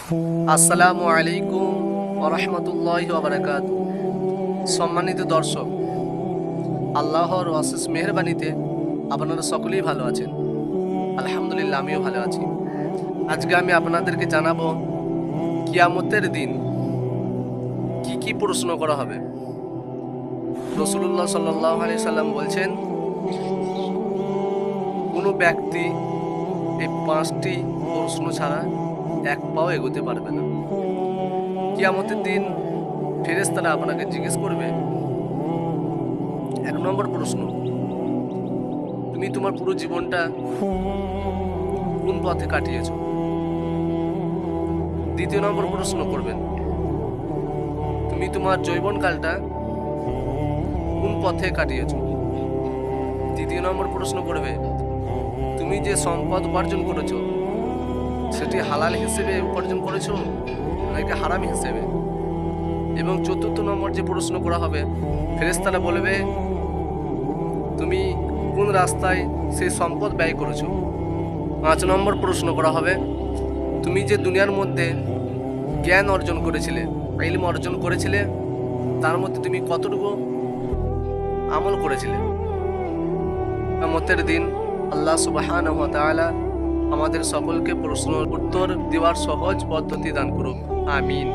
আসসালামু আলাইকুম ওয়া রাহমাতুল্লাহি ওয়া বারাকাতুহু। সম্মানিত দর্শক, আল্লাহর অশেষ মেহেরবানিতে আপনারা সকলেই ভালো আছেন। আলহামদুলিল্লাহ, আমিও ভালো আছি। আজকে আমি আপনাদেরকে জানাবো কিয়ামতের দিন কি কি প্রশ্ন করা হবে। রাসূলুল্লাহ সাল্লাল্লাহু আলাইহি সাল্লাম বলছেন, কোনো ব্যক্তি এই 5টি প্রশ্ন ছাড়া এক পাও এগোতে পারবে না। কিয়ামতের দিন ফেরেশতারা আপনাকে জিজ্ঞেস করবে, 1 নম্বর প্রশ্ন, তুমি তোমার পুরো জীবনটা কোন পথে কাটিয়েছো? 2য় নম্বর প্রশ্ন করবেন, তুমি তোমার যৌবনকালটা কোন পথে কাটিয়েছো? 3য় নম্বর প্রশ্ন করবে, তুমি যে সম্পদ উপার্জন করেছো সেটি হালাল হিসেবে উপার্জন করেছো নাকি হারাম হিসেবে? এবং 4র্থ নম্বর যে প্রশ্ন করা হবে, ফেরেশতারা বলবে, তুমি কোন রাস্তায় সেই সম্পদ ব্যয় করেছো? 5 নম্বর প্রশ্ন করা হবে, তুমি যে দুনিয়ার মধ্যে জ্ঞান অর্জন করেছিলে, ইলম অর্জন করেছিলে, তার মধ্যে তুমি কতটুকু আমল করেছিলে? কিয়ামতের দিন আল্লাহ সুবহানাহু ওয়া তাআলা আমাদের সকলকে প্রশ্নের উত্তর দেওয়ার সহজ পদ্ধতি দান করুক। আমিন।